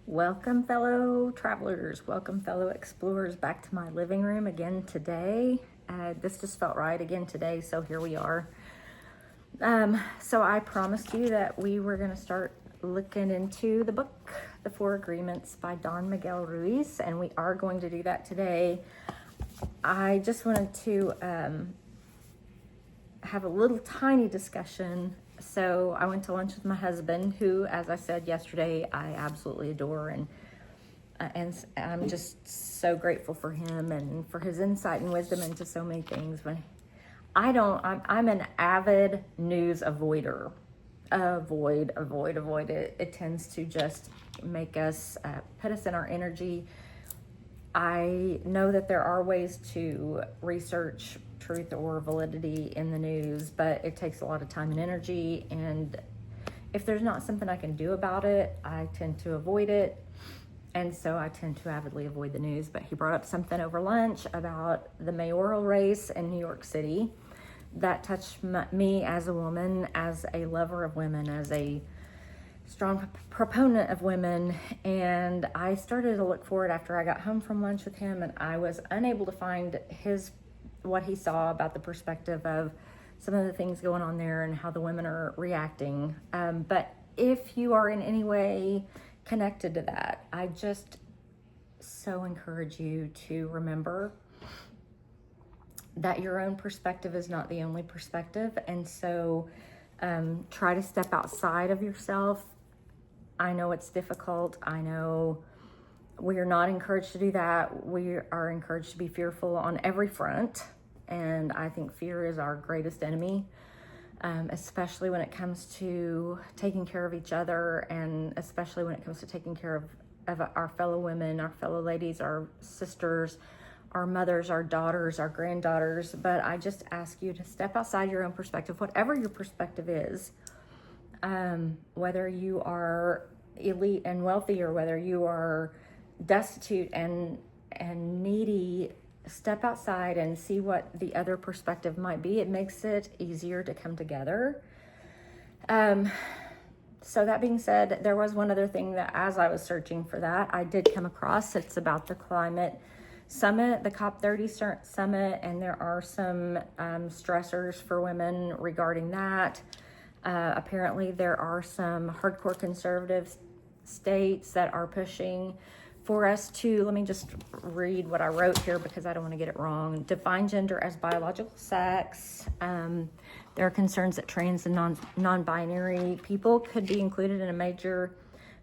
Welcome, fellow travelers. Welcome, fellow explorers, back to my living room again today. This just felt right again today, so here we are. So I promised you that we were going to start looking into the book, The Four Agreements by Miguel Ruiz, and we are going to do that today. I just wanted to have a little tiny discussion. So I went to lunch with my husband, who, as I said yesterday, I absolutely adore, and I'm just so grateful for him and for his insight and wisdom into so many things. When I'm an avid news avoider. Avoid it. It tends to just make us put us in our energy. I know that there are ways to research truth or validity in the news, but it takes a lot of time and energy, and if there's not something I can do about it, I tend to avoid it, and so I tend to avidly avoid the news. But he brought up something over lunch about the mayoral race in New York City that touched me as a woman, as a lover of women, as a strong proponent of women, and I started to look for it after I got home from lunch with him, and I was unable to find what he saw about the perspective of some of the things going on there and how the women are reacting. But if you are in any way connected to that, I just so encourage you to remember that your own perspective is not the only perspective, and so try to step outside of yourself. I know it's difficult. I know we are not encouraged to do that. We are encouraged to be fearful on every front, and I think fear is our greatest enemy, especially when it comes to taking care of each other, and especially when it comes to taking care of our fellow women, our fellow ladies, our sisters, our mothers, our daughters, our granddaughters. But I just ask you to step outside your own perspective, whatever your perspective is, whether you are elite and wealthy or whether you are destitute and needy. Step outside and see what the other perspective might be. It makes it easier to come together. So that being said, there was one other thing that as I was searching for that, I did come across. It's about the climate summit, the COP30 summit, and there are some stressors for women regarding that. Apparently there are some hardcore conservative states that are pushing for us to, let me just read what I wrote here because I don't want to get it wrong. Define gender as biological sex. There are concerns that trans and non-binary people could be included in a major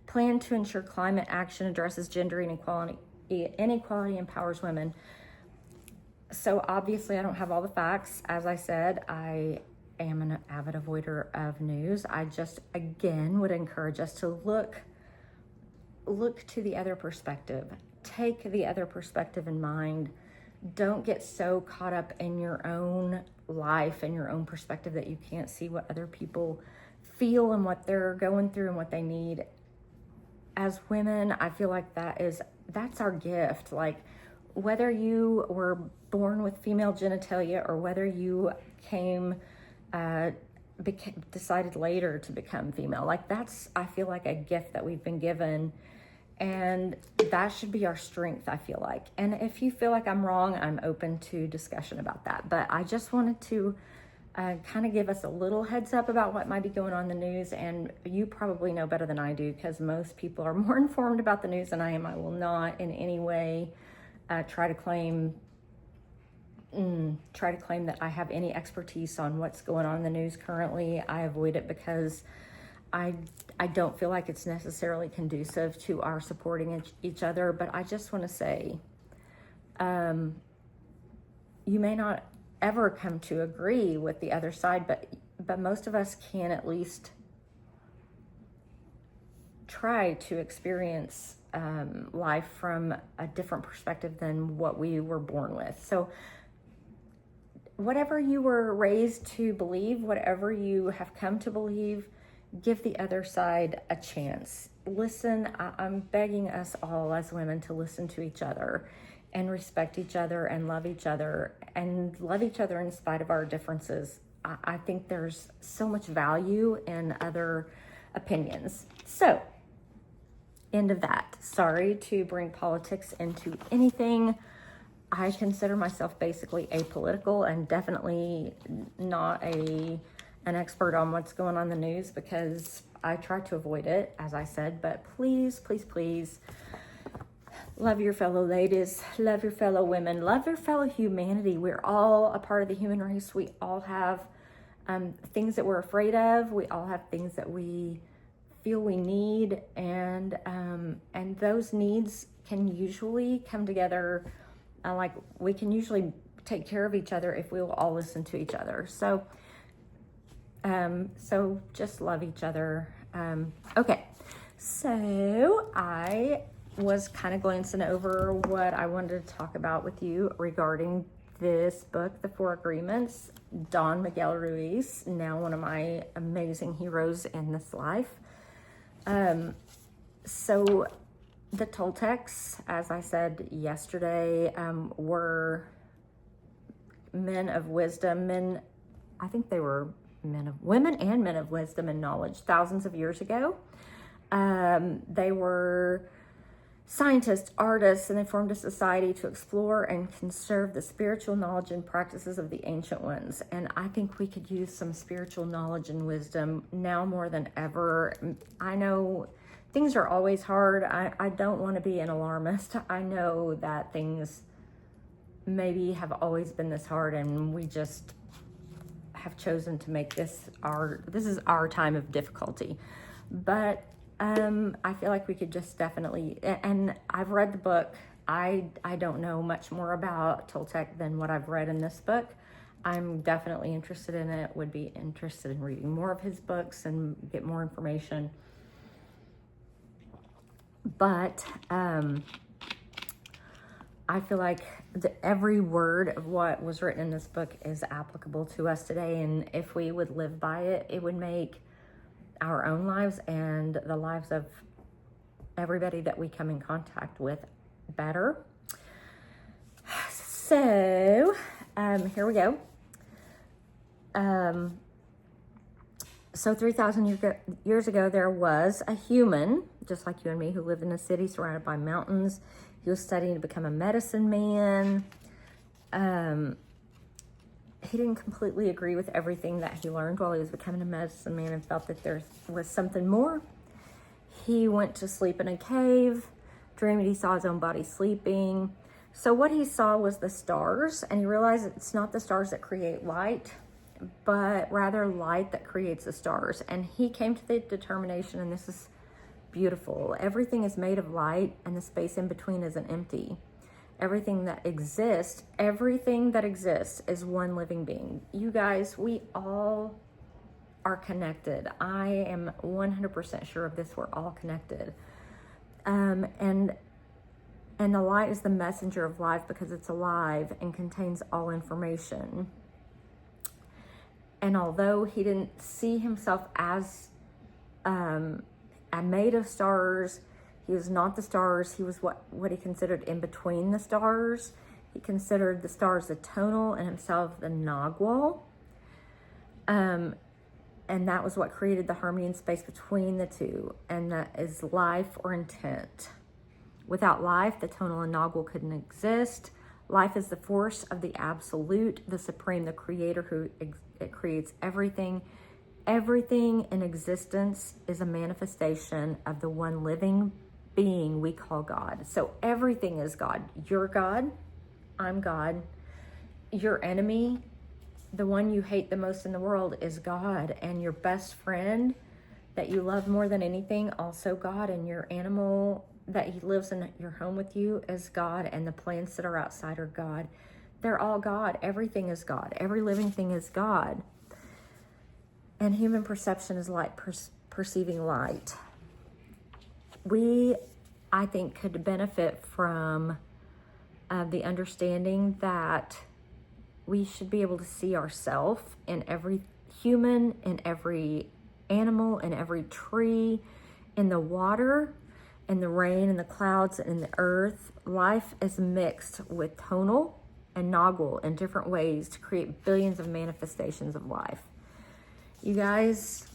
plan to ensure climate action addresses gender inequality and empowers women. So obviously I don't have all the facts. As I said, I am an avid avoider of news. I just, again, would encourage us to look to the other perspective. Take the other perspective in mind. Don't get so caught up in your own life and your own perspective that you can't see what other people feel and what they're going through and what they need. As women, I feel like that's our gift. Like, whether you were born with female genitalia or whether you decided later to become female, like, that's, I feel like, a gift that we've been given, and that should be our strength, I feel like. And if you feel like I'm wrong, I'm open to discussion about that. But I just wanted to kind of give us a little heads up about what might be going on in the news, and you probably know better than I do because most people are more informed about the news than I am. I will not in any way try to claim that I have any expertise on what's going on in the news currently. I avoid it because I don't feel like it's necessarily conducive to our supporting each other. But I just want to say, you may not ever come to agree with the other side, but most of us can at least try to experience life from a different perspective than what we were born with. So whatever you were raised to believe, whatever you have come to believe, give the other side a chance. Listen. I'm begging us all as women to listen to each other and respect each other and love each other in spite of our differences. I think there's so much value in other opinions. So End of that. Sorry to bring politics into anything. I consider myself basically apolitical and definitely not an expert on what's going on in the news, because I try to avoid it, as I said. But please, please, please, love your fellow ladies, love your fellow women, love your fellow humanity. We're all a part of the human race. We all have things that we're afraid of. We all have things that we feel we need, and those needs can usually come together. Like, we can usually take care of each other if we will all listen to each other. So just love each other. Okay, so I was kind of glancing over what I wanted to talk about with you regarding this book, The Four Agreements. Don Miguel Ruiz, now one of my amazing heroes in this life. So the Toltecs, as I said yesterday, were men of wisdom. I think they were women and men of wisdom and knowledge thousands of years ago. They were scientists, artists, and they formed a society to explore and conserve the spiritual knowledge and practices of the ancient ones. And I think we could use some spiritual knowledge and wisdom now more than ever. I know things are always hard. I don't want to be an alarmist. I know that things maybe have always been this hard, and we just have chosen to make this is our time of difficulty. But I feel like we could just definitely, and I've read the book. I don't know much more about Toltec than what I've read in this book. I'm definitely interested in it, would be interested in reading more of his books and get more information. But I feel like every word of what was written in this book is applicable to us today. And if we would live by it, it would make our own lives and the lives of everybody that we come in contact with better. So here we go. So 3,000 years ago, there was a human, just like you and me, who lived in a city surrounded by mountains. He was studying to become a medicine man. He didn't completely agree with everything that he learned while he was becoming a medicine man and felt that there was something more. He went to sleep in a cave, dreamed he saw his own body sleeping. So what he saw was the stars, and he realized it's not the stars that create light, but rather light that creates the stars. And he came to the determination, and this is beautiful, everything is made of light, and the space in between isn't empty. Everything that exists is one living being. You guys, we all are connected. I am 100% sure of this. We're all connected. And the light is the messenger of life because it's alive and contains all information. And although he didn't see himself as made of stars, he was not the stars. He was what he considered in between the stars. He considered the stars the tonal and himself the nagual. And that was what created the harmony and space between the two. And that is life or intent. Without life, the tonal and nagual couldn't exist. Life is the force of the absolute, the supreme, the creator who it creates everything. Everything in existence is a manifestation of the one living being we call God. So everything is God. You're God. I'm God. Your enemy, the one you hate the most in the world, is God. And your best friend that you love more than anything, also God. And your animal that he lives in your home with you is God. And the plants that are outside are God. They're all God. Everything is God. Every living thing is God. And human perception is light, perceiving light. We, I think, could benefit from the understanding that we should be able to see ourselves in every human, in every animal, in every tree, in the water, in the rain, in the clouds, and in the earth. Life is mixed with tonal and nagual in different ways to create billions of manifestations of life. You guys,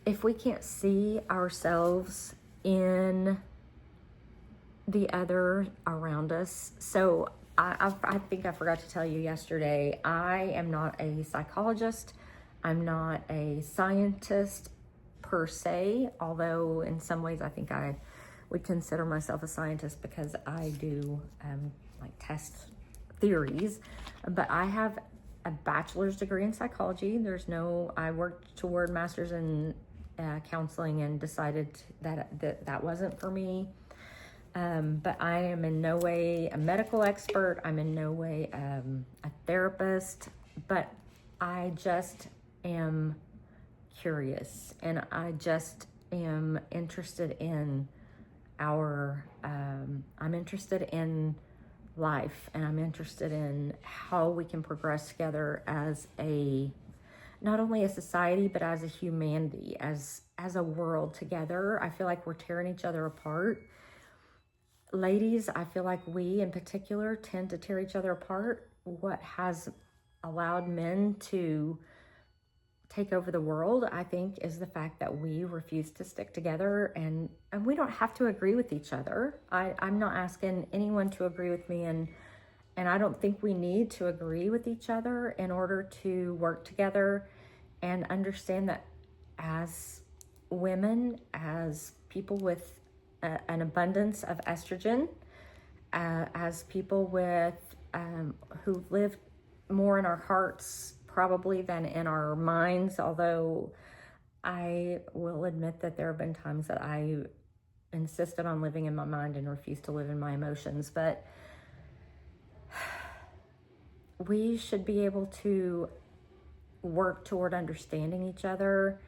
if we can't see ourselves in the other around us. So I think I forgot to tell you yesterday, I am not a psychologist. I'm not a scientist per se, although in some ways I think I would consider myself a scientist because I do like test theories. But I have a bachelor's degree in psychology. I worked toward master's in counseling and decided that wasn't for me. But I am in no way a medical expert. I'm in no way a therapist, but I just am curious, and I just am interested in I'm interested in life, and I'm interested in how we can progress together as not only a society, but as a humanity, as a world together. I feel like we're tearing each other apart. Ladies, I feel like we in particular tend to tear each other apart. What has allowed men to take over the world, I think, is the fact that we refuse to stick together, and we don't have to agree with each other. I'm not asking anyone to agree with me, and I don't think we need to agree with each other in order to work together and understand that as women, as people with an abundance of estrogen, as people with who live more in our hearts probably than in our minds, although I will admit that there have been times that I insisted on living in my mind and refused to live in my emotions. But we should be able to work toward understanding each other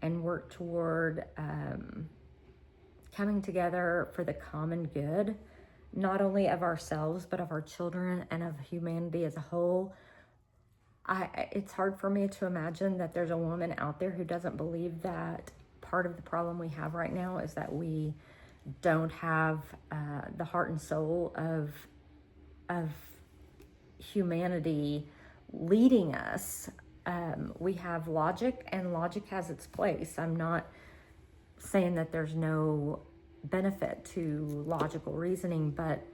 and work toward coming together for the common good, not only of ourselves, but of our children and of humanity as a whole. It's hard for me to imagine that there's a woman out there who doesn't believe that part of the problem we have right now is that we don't have the heart and soul of humanity leading us. We have logic, and logic has its place. I'm not saying that there's no benefit to logical reasoning, but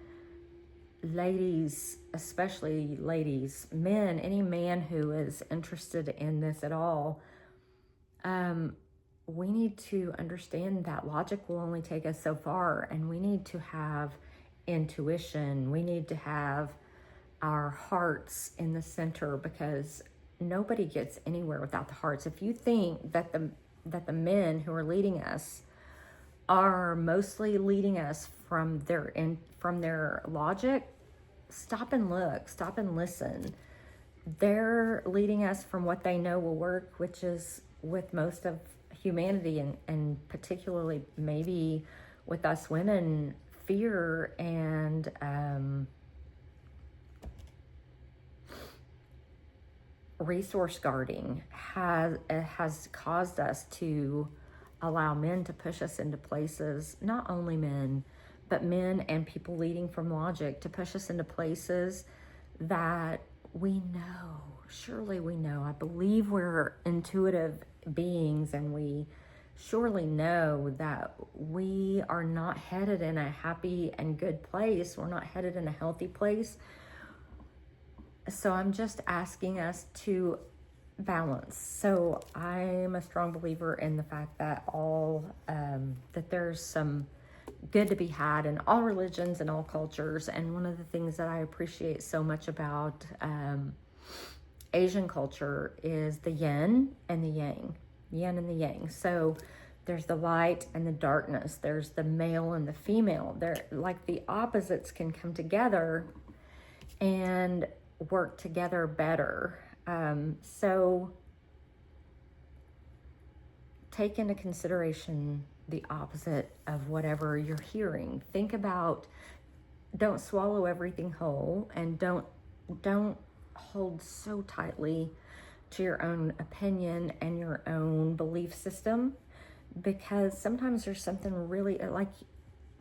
ladies, especially ladies, men, any man who is interested in this at all, we need to understand that logic will only take us so far, and we need to have intuition. We need to have our hearts in the center, because nobody gets anywhere without the hearts. If you think that the men who are leading us are mostly leading us from their logic, stop and look, stop and listen. They're leading us from what they know will work, which is with most of humanity, and particularly maybe with us women, fear and resource guarding has caused us to allow men to push us into places, not only men, but men and people leading from logic, to push us into places that we know, surely we know. I believe we're intuitive beings, and we surely know that we are not headed in a happy and good place. We're not headed in a healthy place. So I'm just asking us to balance. So I'm a strong believer in the fact that that there's some good to be had in all religions and all cultures. And one of the things that I appreciate so much about Asian culture is the yin and the yang. So there's the light and the darkness. There's the male and the female. They're like the opposites can come together and work together better. So take into consideration the opposite of whatever you're hearing. Think about, don't swallow everything whole, and don't hold so tightly to your own opinion and your own belief system, because sometimes there's something really, like,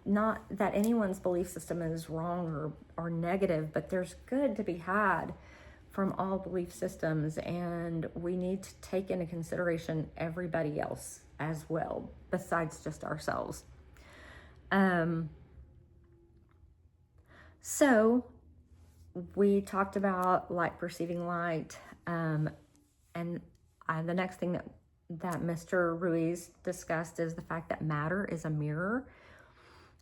not that anyone's belief system is wrong or negative, but there's good to be had from all belief systems, and we need to take into consideration everybody else as well, besides just ourselves. So we talked about light perceiving light, and the next thing that Mr. Ruiz discussed is the fact that matter is a mirror.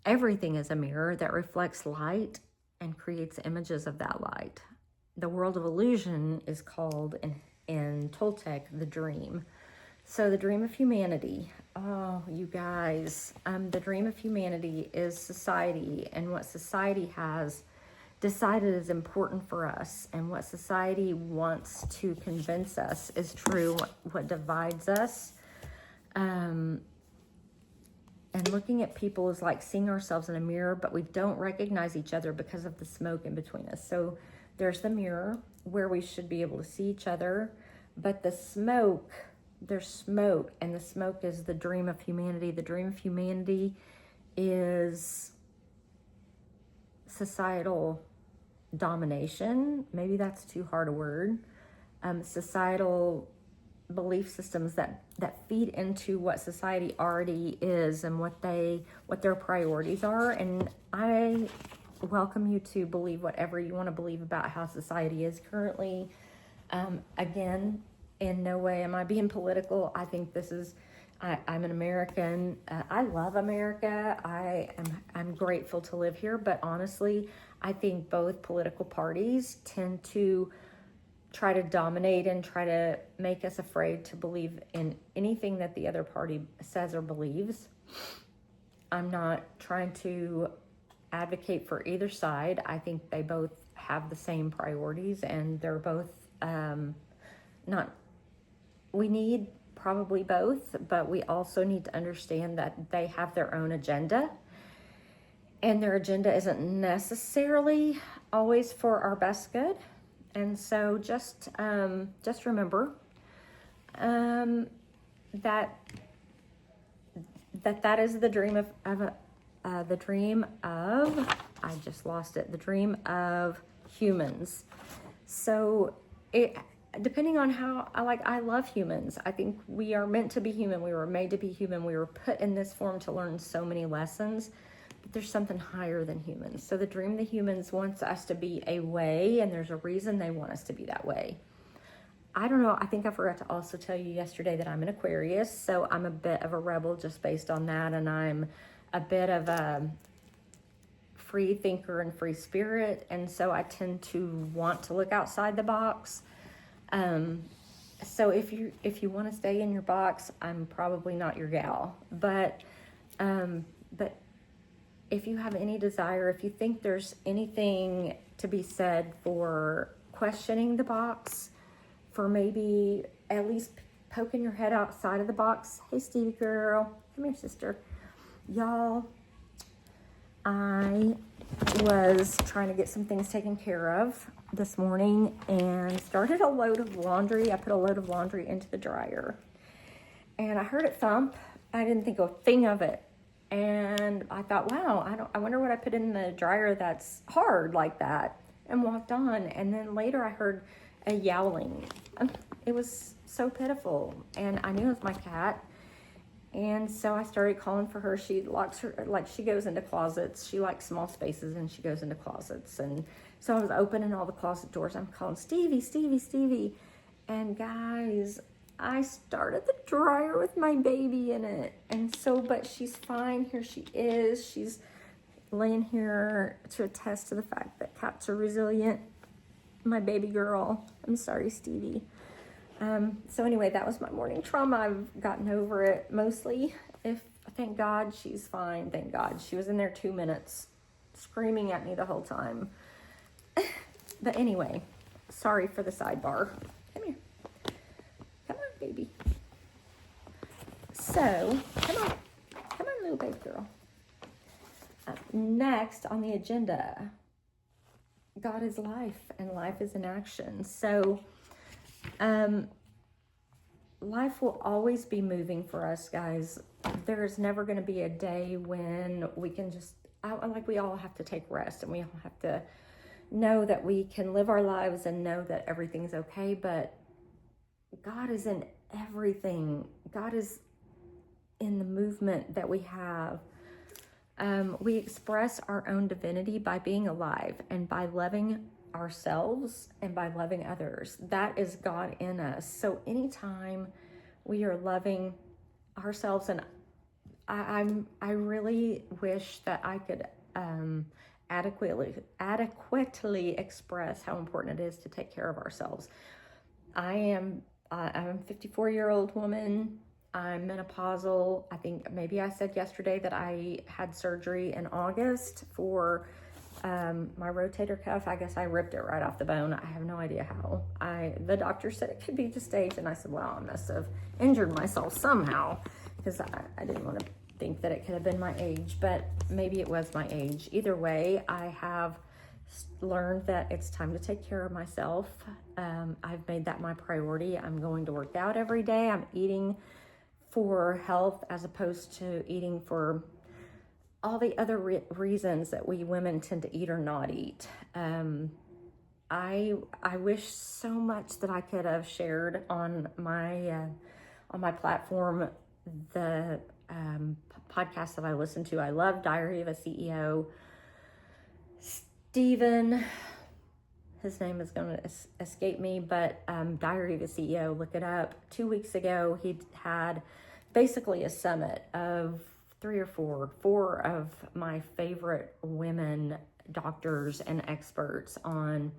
Everything is a mirror that reflects light and creates images of that light. The world of illusion is called in Toltec the dream. So the dream of humanity, oh, you guys, the dream of humanity is society, and what society has decided is important for us, and what society wants to convince us is true, what divides us. And looking at people is like seeing ourselves in a mirror, but we don't recognize each other because of the smoke in between us. So there's the mirror where we should be able to see each other, but the smoke, there's smoke, and the smoke is the dream of humanity. The dream of humanity is societal domination. Maybe that's too hard a word. Societal belief systems that feed into what society already is and what their priorities are. And I welcome you to believe whatever you want to believe about how society is currently. Again, in no way am I being political. I think this is, I'm an American. I love America. I'm grateful to live here, but honestly, I think both political parties tend to try to dominate and try to make us afraid to believe in anything that the other party says or believes. I'm not trying to advocate for either side. I think they both have the same priorities, and they're both we need probably both, but we also need to understand that they have their own agenda, and their agenda isn't necessarily always for our best good. And so just remember that is the dream of I just lost it. The dream of humans. So depending on how I love humans. I think we are meant to be human. We were made to be human. We were put in this form to learn so many lessons. But there's something higher than humans. So the dream of the humans wants us to be a way, and there's a reason they want us to be that way. I don't know. I think I forgot to also tell you yesterday that I'm an Aquarius, so I'm a bit of a rebel just based on that, and I'm a bit of a free thinker and free spirit, and so I tend to want to look outside the box. So if you want to stay in your box, I'm probably not your gal. But if you have any desire, if you think there's anything to be said for questioning the box, for maybe at least poking your head outside of the box. Hey, Stevie girl, come here, sister. Y'all, I was trying to get some things taken care of this morning and started a load of laundry. I put a load of laundry into the dryer and I heard it thump. I didn't think a thing of it. And I thought, wow, I wonder what I put in the dryer that's hard like that, and walked on. And then later I heard a yowling. It was so pitiful, and I knew it was my cat. And so I started calling for her. She locks her, she goes into closets. She likes small spaces, and she goes into closets. And so I was opening all the closet doors. I'm calling, Stevie, Stevie, Stevie. And guys, I started the dryer with my baby in it. And so, but she's fine. Here she is. She's laying here to attest to the fact that cats are resilient. My baby girl. I'm sorry, Stevie. So anyway, that was my morning trauma. I've gotten over it mostly. Thank God she's fine. Thank God. She was in there 2 minutes screaming at me the whole time. But anyway, sorry for the sidebar. Come here. Come on, baby. So, come on, little baby girl. Next on the agenda, God is life, and life is in action. So, life will always be moving for us, guys. There is never going to be a day when we can just, we all have to take rest, and we all have to know that we can live our lives and know that everything's okay. But God is in everything. God is in the movement that we have. We express our own divinity by being alive and by loving ourselves and by loving others. That is God in us. So anytime we are loving ourselves, and I really wish that I could adequately express how important it is to take care of ourselves. I'm a 54-year-old woman. I'm menopausal. I think maybe I said yesterday that I had surgery in August for my rotator cuff. I guess I ripped it right off the bone. I have no idea how. The doctor said it could be just age, and I said, well, I must have injured myself somehow, because I didn't want to think that it could have been my age, but maybe it was my age. Either way, I have learned that it's time to take care of myself. I've made that my priority. I'm going to work out every day. I'm eating for health as opposed to eating for all the other reasons that we women tend to eat or not eat. I wish so much that I could have shared on my platform the podcast that I listen to. I love Diary of a CEO. Stephen, his name is going to escape me, but Diary of a CEO, look it up. 2 weeks ago, he had basically a summit of four of my favorite women doctors and experts on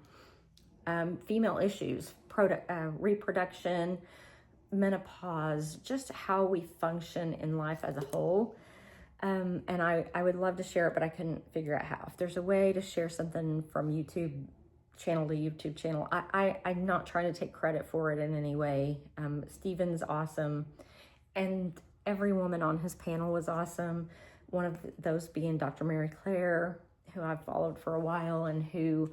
female issues, reproduction, menopause, just how we function in life as a whole. And I would love to share it, but I couldn't figure out how. If there's a way to share something from YouTube channel to YouTube channel, I'm not trying to take credit for it in any way. Stephen's awesome, and every woman on his panel was awesome. One of those being Dr. Mary Claire, who I've followed for a while and who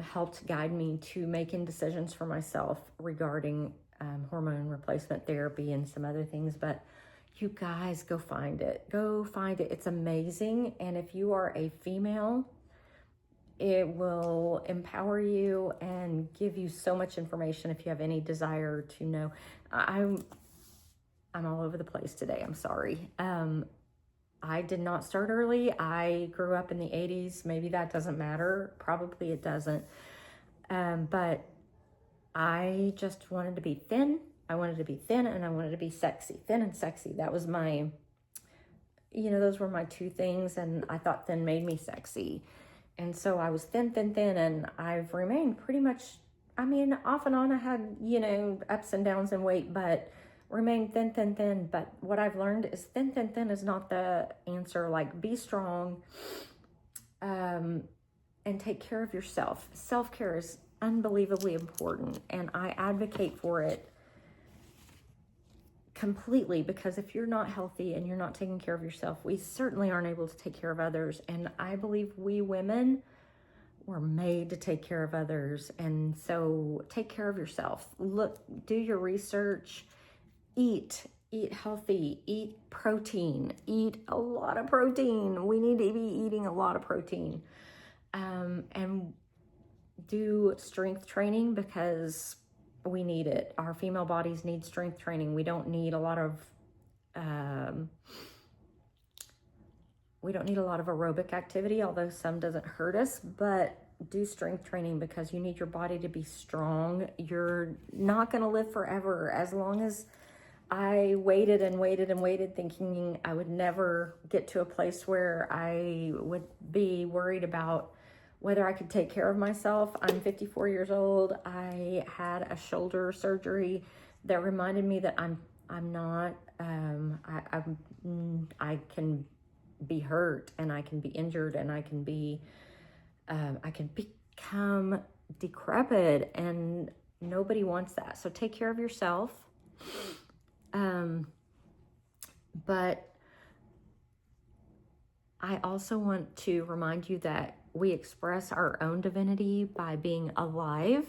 helped guide me to making decisions for myself regarding hormone replacement therapy and some other things. But you guys, go find it. Go find it. It's amazing. And if you are a female, it will empower you and give you so much information if you have any desire to know. I'm all over the place today. I'm sorry. I did not start early. I grew up in the 80s. Maybe that doesn't matter. Probably it doesn't. But I just wanted to be thin. I wanted to be thin, and I wanted to be sexy. Thin and sexy. That was my, those were my two things. And I thought thin made me sexy. And so I was thin, and I've remained pretty much, off and on. I had, ups and downs in weight, but remain thin. But what I've learned is thin is not the answer. Like, be strong, and take care of yourself. Self-care is unbelievably important, and I advocate for it completely, because if you're not healthy and you're not taking care of yourself, we certainly aren't able to take care of others. And I believe we women were made to take care of others. And so take care of yourself. Look, do your research. Eat healthy, eat protein, eat a lot of protein. We need to be eating a lot of protein. And do strength training, because we need it. Our female bodies need strength training. We don't need a lot of aerobic activity, although some doesn't hurt us, but do strength training, because you need your body to be strong. You're not going to live forever. As long as I waited thinking I would never get to a place where I would be worried about whether I could take care of myself. I'm 54 years old. I had a shoulder surgery that reminded me that I'm not, I can be hurt, and I can be injured, and I can become decrepit, and nobody wants that. So take care of yourself. But I also want to remind you that we express our own divinity by being alive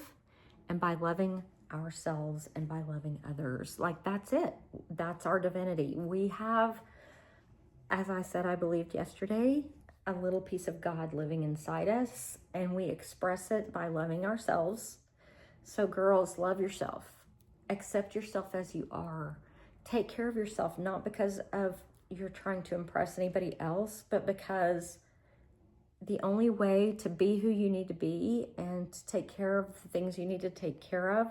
and by loving ourselves and by loving others. Like, that's it. That's our divinity. We have, as I said, I believed yesterday, a little piece of God living inside us, and we express it by loving ourselves. So girls, love yourself. Accept yourself as you are. take care of yourself, not because of you're trying to impress anybody else, but because the only way to be who you need to be and to take care of the things you need to take care of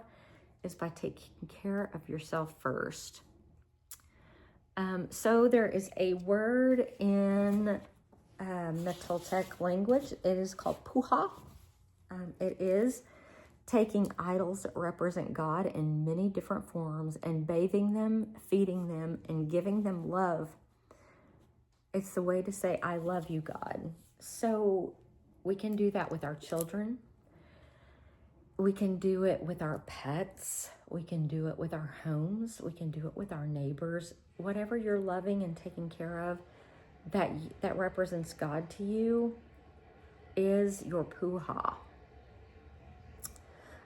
is by taking care of yourself first. So there is a word in the Toltec language. It is called puha. It is taking idols that represent God in many different forms and bathing them, feeding them, and giving them love. It's the way to say, I love you, God. So we can do that with our children. We can do it with our pets. We can do it with our homes. We can do it with our neighbors. Whatever you're loving and taking care of that represents God to you is your puha.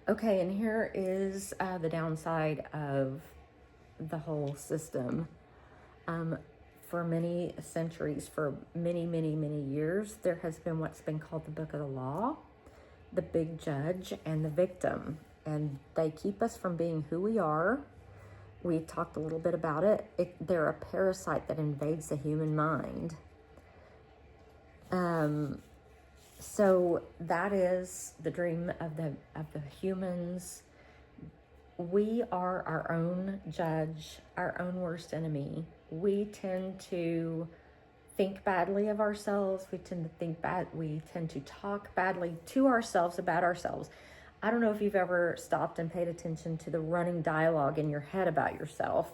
Okay, and here is the downside of the whole system. For many centuries, for many, many, many years, there has been what's been called the Book of the Law, the big judge, and the victim. And they keep us from being who we are. We talked a little bit about it. They're a parasite that invades the human mind. So that is the dream of the humans. We are our own judge, our own worst enemy. We tend to think badly of ourselves. We tend to talk badly to ourselves about ourselves. I don't know if you've ever stopped and paid attention to the running dialogue in your head about yourself.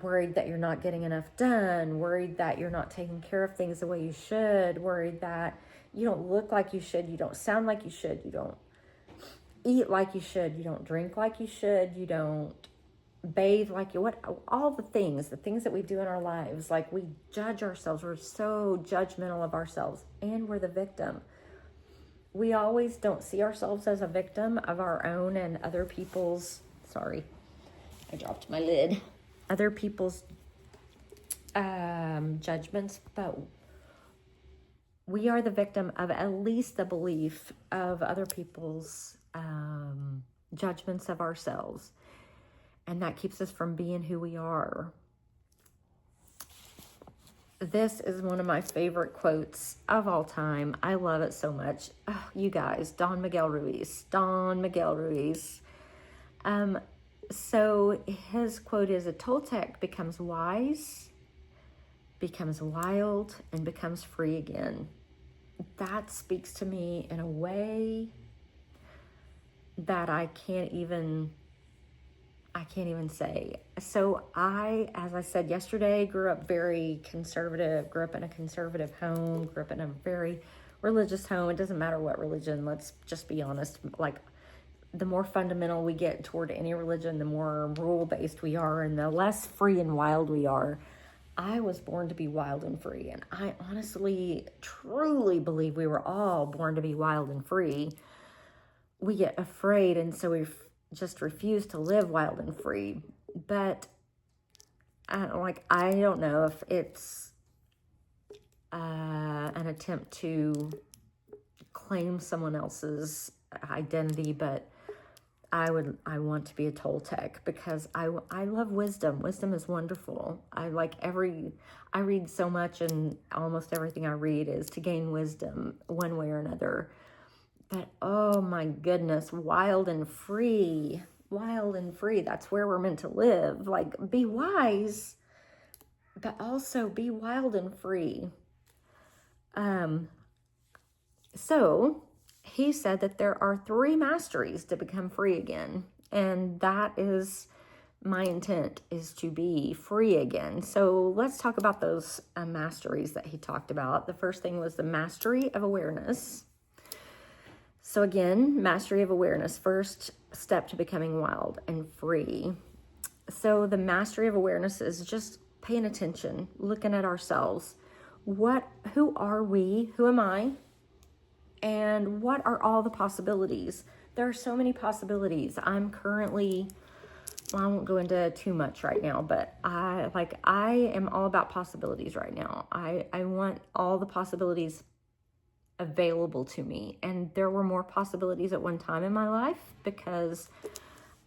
Worried that you're not getting enough done, worried that you're not taking care of things the way you should, worried that you don't look like you should, you don't sound like you should, you don't eat like you should, you don't drink like you should, you don't bathe like you, all the things that we do in our lives. Like, we judge ourselves. We're so judgmental of ourselves, and we're the victim. We always don't see ourselves as a victim of our own and other people's, sorry, I dropped my lid, other people's judgments, but we are the victim of at least the belief of other people's judgments of ourselves. And that keeps us from being who we are. This is one of my favorite quotes of all time. I love it so much. Oh, you guys, Don Miguel Ruiz. So his quote is, a Toltec becomes wise, becomes wild, and becomes free again. That speaks to me in a way that I can't even say. So I, as I said yesterday, grew up very conservative, grew up in a conservative home, grew up in a very religious home. It doesn't matter what religion, let's just be honest. Like, the more fundamental we get toward any religion, the more rule-based we are and the less free and wild we are. I was born to be wild and free, and I honestly, truly believe we were all born to be wild and free. We get afraid, and so we just refuse to live wild and free. But I don't know if it's an attempt to claim someone else's identity, but I want to be a Toltec because I love wisdom. Wisdom is wonderful. I read so much, and almost everything I read is to gain wisdom one way or another. But oh my goodness, wild and free, that's where we're meant to live. Like, be wise, but also be wild and free. So he said that there are 3 masteries to become free again. And that is my intent, is to be free again. So let's talk about those masteries that he talked about. The first thing was the mastery of awareness. So again, mastery of awareness, first step to becoming wild and free. So the mastery of awareness is just paying attention, looking at ourselves. Who are we? Who am I? And what are all the possibilities? There are so many possibilities. I'm currently, I won't go into too much right now, but I am all about possibilities right now. I want all the possibilities available to me. And there were more possibilities at one time in my life because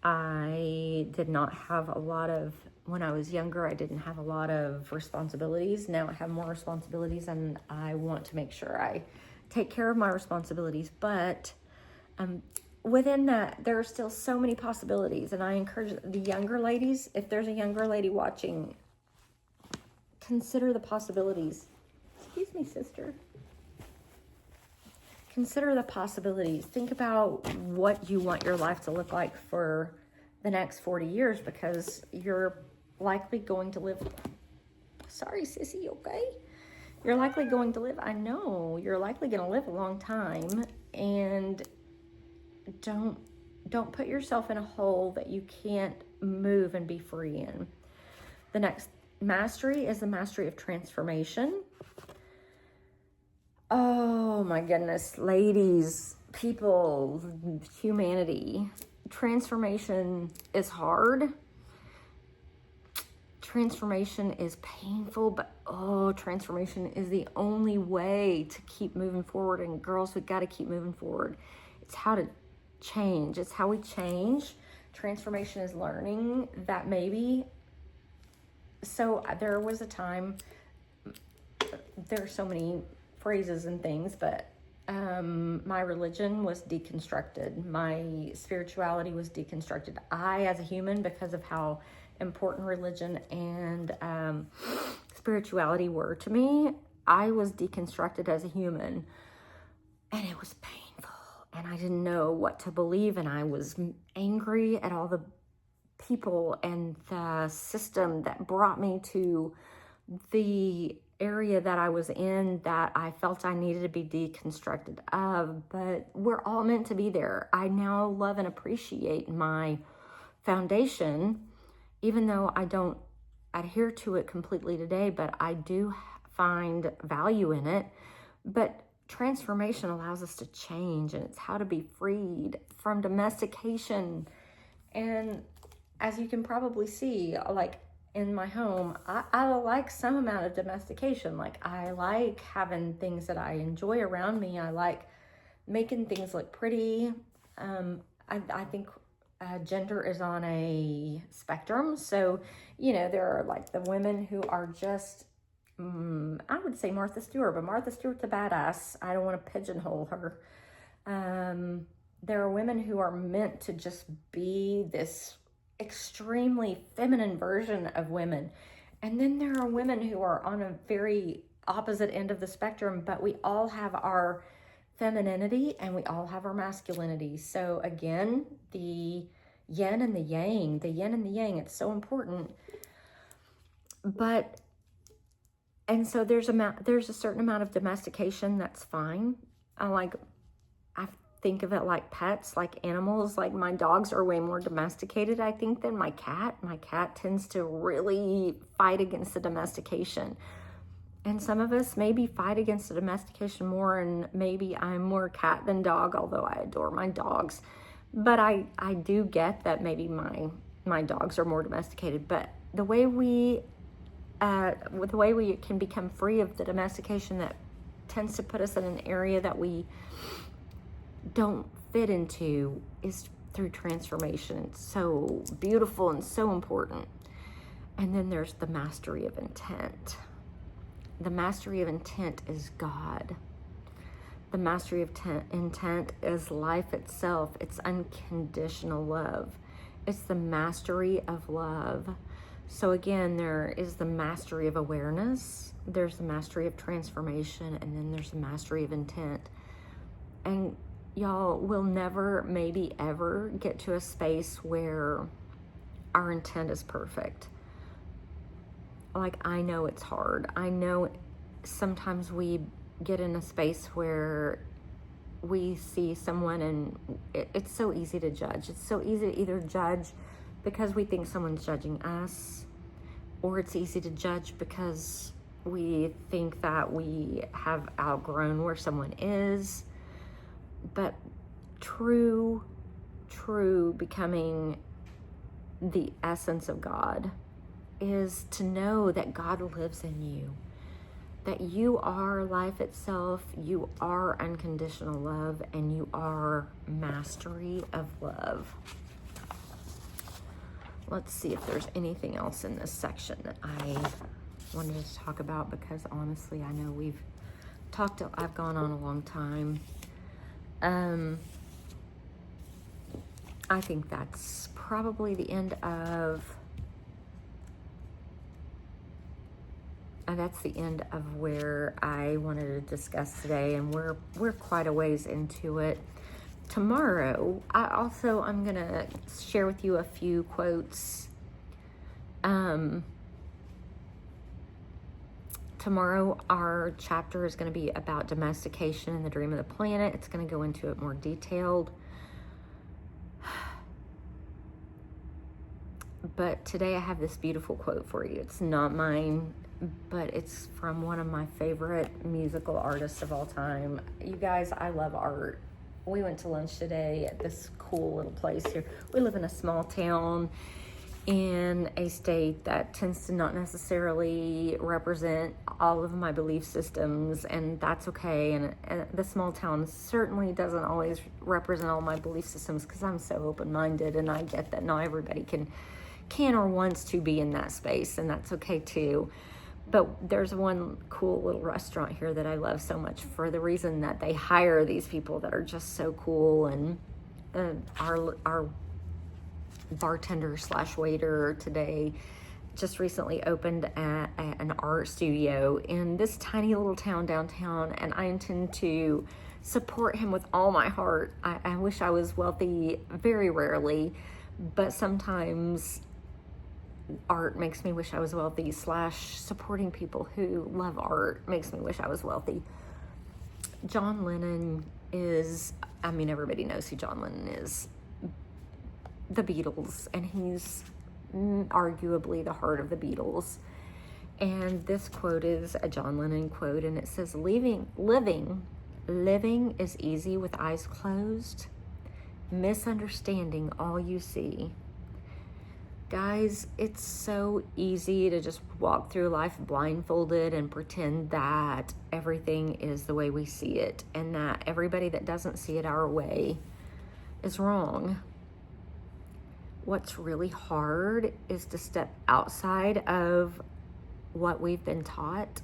I did not have a lot of, when I was younger, I didn't have a lot of responsibilities. Now I have more responsibilities, and I want to make sure I take care of my responsibilities. But within that, there are still so many possibilities. And I encourage the younger ladies, if there's a younger lady watching, consider the possibilities. Excuse me, sister. Consider the possibilities. Think about what you want your life to look like for the next 40 years, because you're likely going to live. Sorry, sissy, okay? You're likely going to live. I know you're likely going to live a long time, and don't put yourself in a hole that you can't move and be free in. The next mastery is the mastery of transformation. Oh my goodness, ladies, people, humanity. Transformation is hard. Transformation is painful, but transformation is the only way to keep moving forward. And girls, we've got to keep moving forward. It's how to change. It's how we change. Transformation is learning that maybe. So there was a time, there are so many phrases and things, but my religion was deconstructed. My spirituality was deconstructed. I, as a human, because of how important religion and spirituality were to me, I was deconstructed as a human, and it was painful, and I didn't know what to believe, and I was angry at all the people and the system that brought me to the area that I was in that I felt I needed to be deconstructed of. But we're all meant to be there. I now love and appreciate my foundation, even though I don't adhere to it completely today, but I do find value in it. But transformation allows us to change, and it's how to be freed from domestication. And as you can probably see, like in my home, I like some amount of domestication. Like, I like having things that I enjoy around me. I like making things look pretty. I think gender is on a spectrum. So, there are like the women who are just, I would say Martha Stewart, but Martha Stewart's a badass. I don't want to pigeonhole her. There are women who are meant to just be this extremely feminine version of women. And then there are women who are on a very opposite end of the spectrum, but we all have our femininity and we all have our masculinity. So again, the yin and the yang, it's so important. And so there's a certain amount of domestication that's fine. I think of it like pets, like animals. Like, my dogs are way more domesticated, I think, than my cat. My cat tends to really fight against the domestication. And some of us maybe fight against the domestication more, and maybe I'm more cat than dog, although I adore my dogs. But I do get that maybe my dogs are more domesticated. But the way we can become free of the domestication that tends to put us in an area that we don't fit into is through transformation. It's so beautiful and so important. And then there's the mastery of intent. The mastery of intent is God. The mastery of intent is life itself. It's unconditional love. It's the mastery of love. So again, there is the mastery of awareness, there's the mastery of transformation, and then there's the mastery of intent. And y'all will never, maybe ever, get to a space where our intent is perfect. Like, I know it's hard. I know sometimes we get in a space where we see someone and it's so easy to judge. It's so easy to either judge because we think someone's judging us, or it's easy to judge because we think that we have outgrown where someone is. But true becoming the essence of God is to know that God lives in you, that you are life itself, you are unconditional love, and you are mastery of love. let's see if there's anything else in this section that I wanted to talk about, because honestly, I know I've gone on a long time. I think that's probably the end of where I wanted to discuss today, and we're quite a ways into it. Tomorrow, I'm gonna share with you a few quotes. Tomorrow, our chapter is going to be about domestication and the dream of the planet. It's going to go into it more detailed. But today I have this beautiful quote for you. It's not mine, but it's from one of my favorite musical artists of all time. You guys, I love art. We went to lunch today at this cool little place here. We live in a small town in a state that tends to not necessarily represent all of my belief systems, and that's okay. And the small town certainly doesn't always represent all my belief systems, because I'm so open-minded, and I get that not everybody can or wants to be in that space, and that's okay too. But there's one cool little restaurant here that I love so much for the reason that they hire these people that are just so cool, and our bartender / waiter today just recently opened an art studio in this tiny little town downtown, and I intend to support him with all my heart. I wish I was wealthy, very rarely, but sometimes art makes me wish I was wealthy / supporting people who love art makes me wish I was wealthy. John Lennon is, everybody knows who John Lennon is. The Beatles, and he's arguably the heart of the Beatles. And this quote is a John Lennon quote, and it says, living is easy with eyes closed, misunderstanding all you see. Guys, it's so easy to just walk through life blindfolded and pretend that everything is the way we see it, and that everybody that doesn't see it our way is wrong. What's really hard is to step outside of what we've been taught,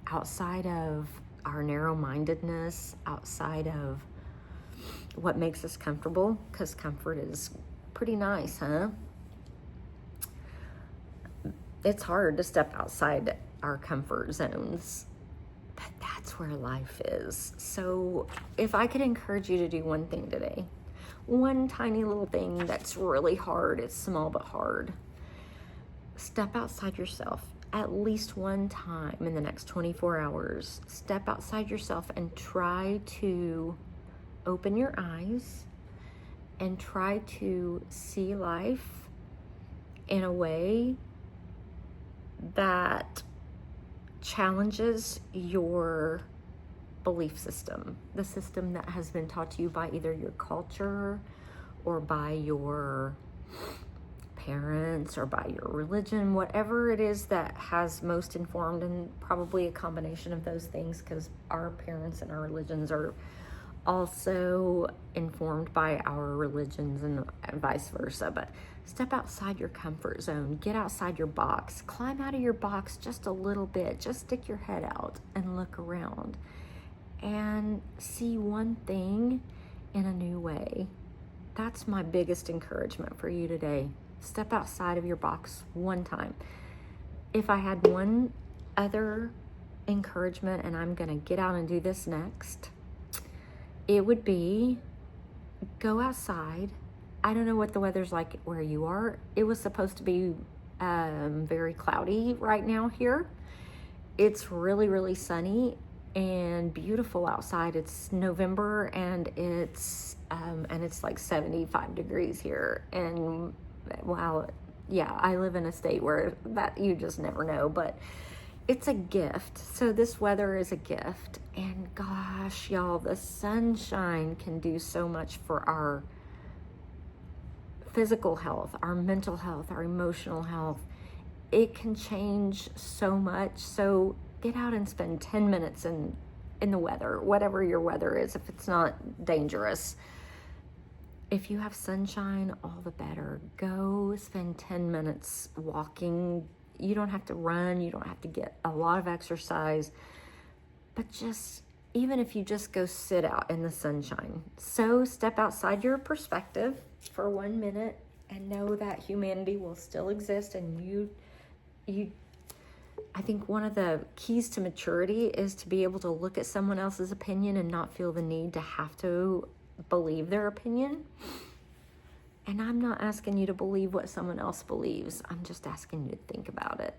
outside of our narrow-mindedness, outside of what makes us comfortable, because comfort is pretty nice, huh? It's hard to step outside our comfort zones, but that's where life is. So if I could encourage you to do one thing today, one tiny little thing that's really hard, it's small but hard. Step outside yourself at least one time in the next 24 hours. Step outside yourself and try to open your eyes and try to see life in a way that challenges your belief system, the system that has been taught to you by either your culture or by your parents or by your religion, whatever it is that has most informed, and probably a combination of those things, because our parents and our religions are also informed by our religions and vice versa. But step outside your comfort zone, get outside your box, climb out of your box just a little bit, just stick your head out and look around and see one thing in a new way. That's my biggest encouragement for you today. Step outside of your box one time. If I had one other encouragement, and I'm gonna get out and do this next, it would be go outside. I don't know what the weather's like where you are. It was supposed to be very cloudy right now here. It's really, really sunny and beautiful outside. It's November, and it's like 75 degrees here. And wow, yeah, I live in a state where that you just never know, but it's a gift. So this weather is a gift, and gosh, y'all, the sunshine can do so much for our physical health, our mental health, our emotional health. It can change so much. So get out and spend 10 minutes in the weather, whatever your weather is, if it's not dangerous, If you have sunshine, all the better. Go spend 10 minutes walking. You don't have to run. You don't have to get a lot of exercise. But just, even if you just go sit out in the sunshine. So step outside your perspective for 1 minute and know that humanity will still exist. And I think one of the keys to maturity is to be able to look at someone else's opinion and not feel the need to have to believe their opinion. And I'm not asking you to believe what someone else believes. I'm just asking you to think about it.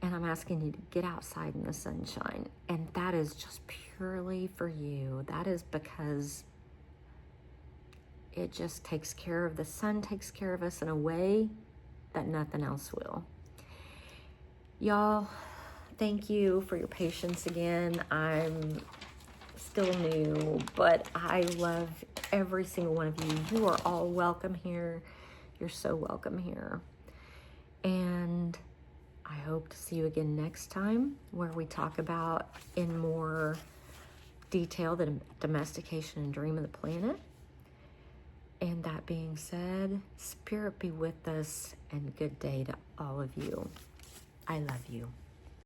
And I'm asking you to get outside in the sunshine. And that is just purely for you. That is because it just takes care of, the sun takes care of us in a way that nothing else will. Y'all, thank you for your patience again. I'm still new, but I love every single one of you. You are all welcome here. You're so welcome here. And I hope to see you again next time, where we talk about in more detail the domestication and dream of the planet. And that being said, spirit be with us, and good day to all of you. I love you.